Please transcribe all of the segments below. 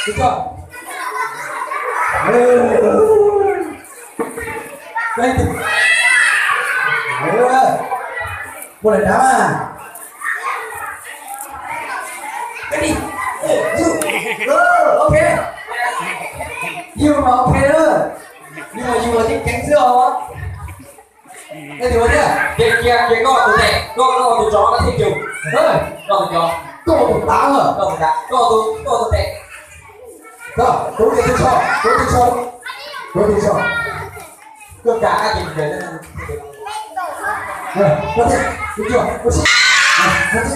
Được chưa? Đây thì một lần đá mà cái gì ok nhưng mà ok đó nhưng mà cái cánh giữa đó đây thì kia có từ này có từ chó nó thích chịu có từ chó có từ đá hả có từ đá có từ này đó đối với cho cơ cả các gì về đây có thể được chưa có sẽ có thể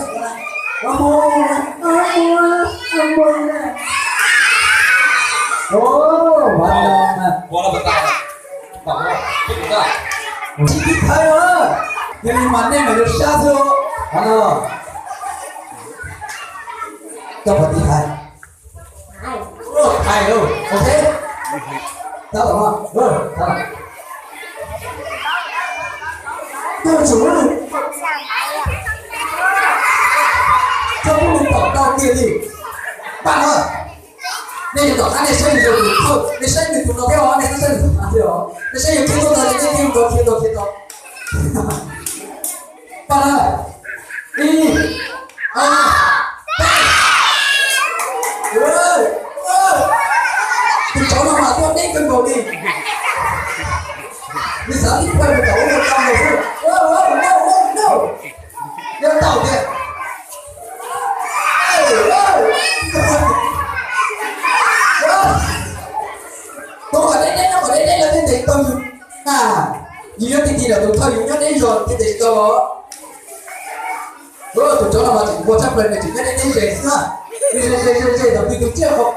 Bola betul. Bagus. Kita. Cikgu saya. Yang mana mereka satu. Halo. Coba lihat. Ayo, oke. Tahu tak? Tahu. Tahu semua. Kamu minta tahu dia ni. Bạn ơi. Nên là tỏ ra này xây được không? Này xây được chúng nó theo đó, này nó xây được chúng nó theo đó. Này xây được thiên này thiên đó. Bạn ơi, đi, thì cháu nào mà tôi đi cân cầu đi. Bây giờ đi quay một cháu một trăm rồi thôi. No. Đeo tàu kìa. Tôi ở đây là thiên thể tôi gì đó thì là tôi thôi nhất đấy rồi thiên thể tôi tụi cháu nào mà chỉ một trăm lần này chỉ nhất đấy rẻ nữa rẻ đầu tiên tôi chưa không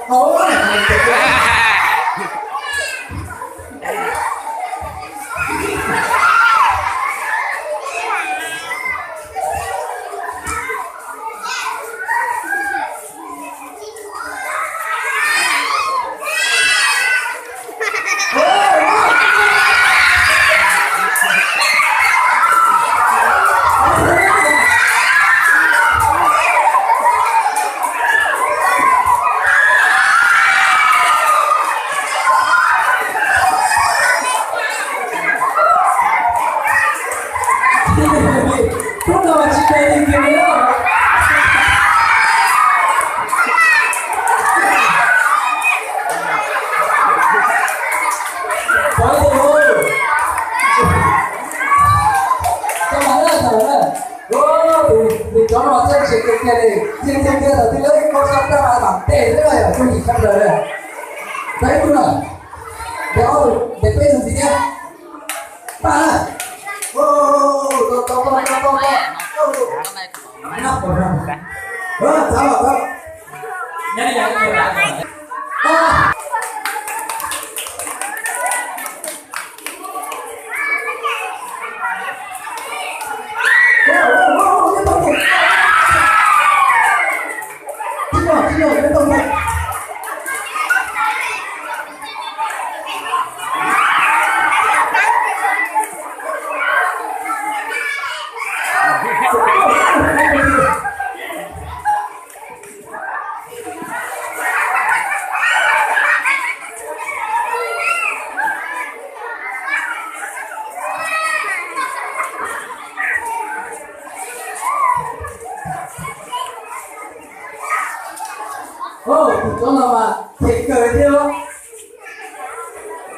cháu nó thêm sự kiện này riêng kia là thứ đấy con sắp ra là bảng tệ thế này ở trong chỉ trăm đời này đấy luôn rồi béo để quên làm gì nhé bạn ơi Cháu nào mà thiệt cười theo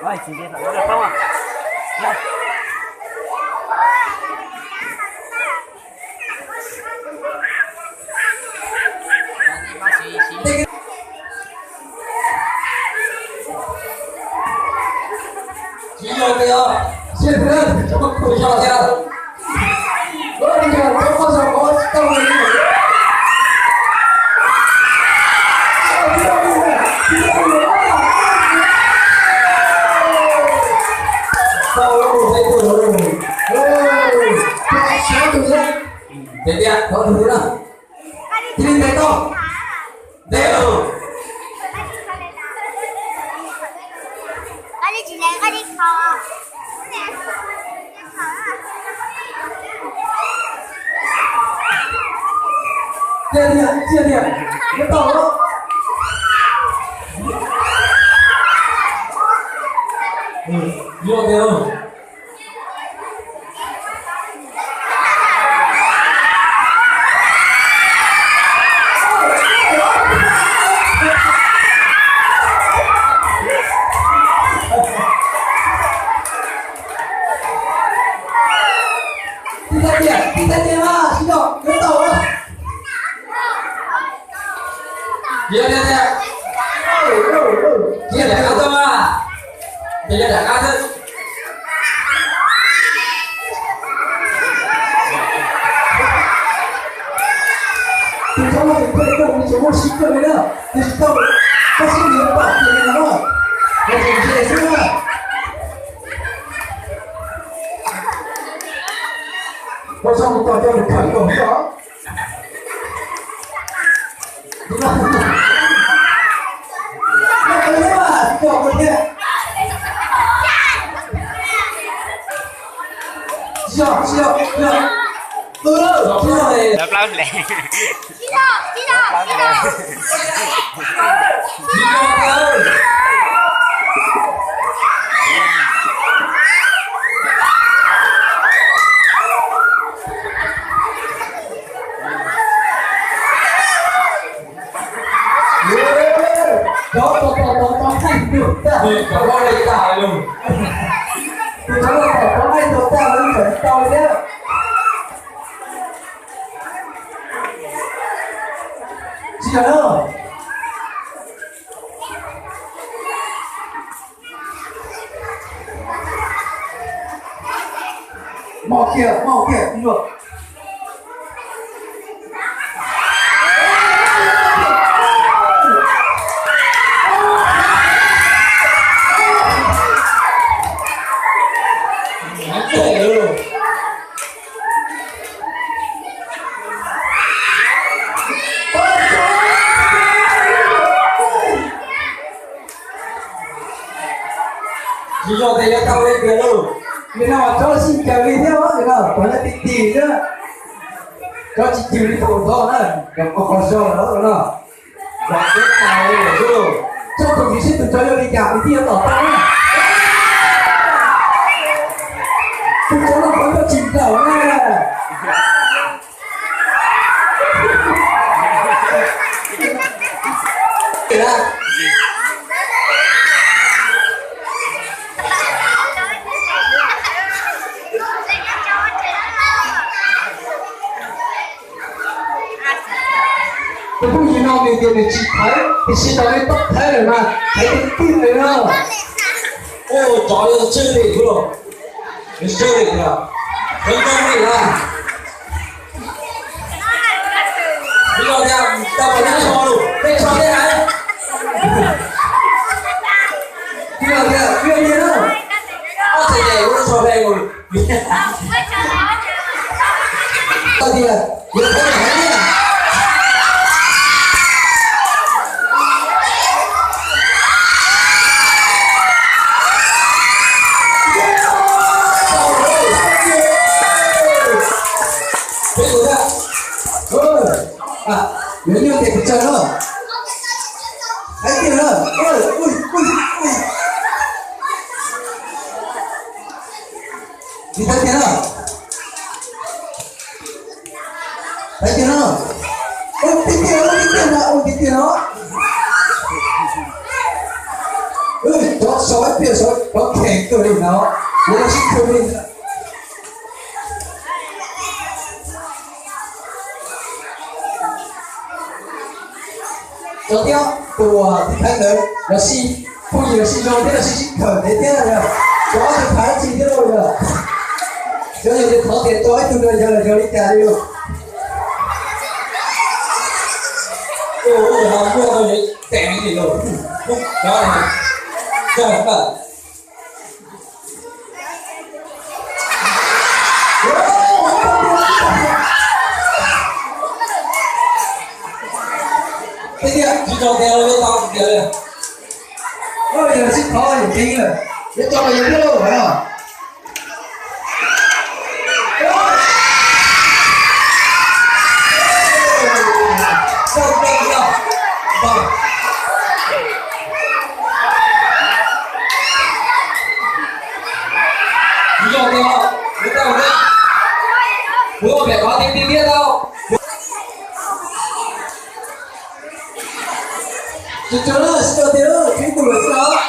rồi chị đi thẳng được không ạ? chị vô kìa xin lên cho nó cười cho kìa bây giờ không bao giờ có câu này để đi ăn có thứ nào thiên cái to đều đi chị Lan đi kho chia điểm cái to đó Dia dia dia. Dia dah kata mah. Dia dah kata. Chúng ta phải quay đầu những một sinh cơ nữa. Chúng ta có sinh lượng bạn thì là nó. Và chúng ta sẽ là và sau một tòa cho một khởi động đó. Đúng không? Nó là bạn, cho một nhé. Chưa. Lớp lớn lẹ. Có hành được ta. Thì có đây cả luôn. Thì nó là có hành được ta mới phải to nhé. Chị ơi. Mau kìa, không được. Chỉ cho thầy nó cao lên kìa luôn. Người nào mà cho xin kèo đi theo á, người nào có là tỉ nữa. Cho chị chịu đi phổ to nữa, đừng có khó sơ nữa rồi đó. Và cái này để luôn. Trong tổng chí xin từng cho đi cả đi theo tỏ tăng á. Tôi có là có chỉnh khẩu nha. Kìa ra. Tôi không nhìn nào mình để chị thấy, thì xin nói lên tóc thế rồi mà, thấy cái tim này đâu. Ô, chó nó chơi đỉnh rồi. Nó chơi đỉnh rồi. Không công đỉnh à. Bây giờ nha, tao phải đi cho luôn. Đây cho thế này. Kìa gì đâu. Có thể để nó cho về rồi. Tao kìa, kìa có thể thấy nha. Nếu như thế thì chờ nữa. Thấy kìa nữa. Ui. Đi thấy kìa nữa. Thấy kìa nữa. Ôi cái kia nó. Đó sói kia sói. Đó kẻ cửa đỉnh nó. Nó xin cửa đỉnh. Đầu tiên của thì thấy đấy là si không gì là si rồi thế là si khởi thế thế là có thì phải chi thế rồi rồi cho nên thì có tiền tối từ giờ là giờ đi cả đi luôn. Ôi, nó mua tôi đấy, tẻ gì rồi. Đó này. Trời ơi. Thế kìa, Chỉ cho theo với tao kìa kìa. ôi giờ xin khó hiểu kinh rồi, để cho mày biết đâu phải không? Chỉ cho theo với tao đấy. Đúng không? Phải có tiếng biết đâu. Chúng sơ thế đó, cái của nó đó.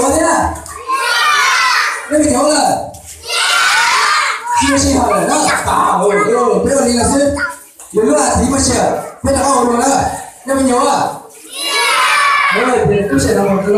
昨天，那边牛了，是不是幸好了？那打哦哟，不要理老师，有了提不起，非常好我了，那边牛啊，没问题，都写到我知道。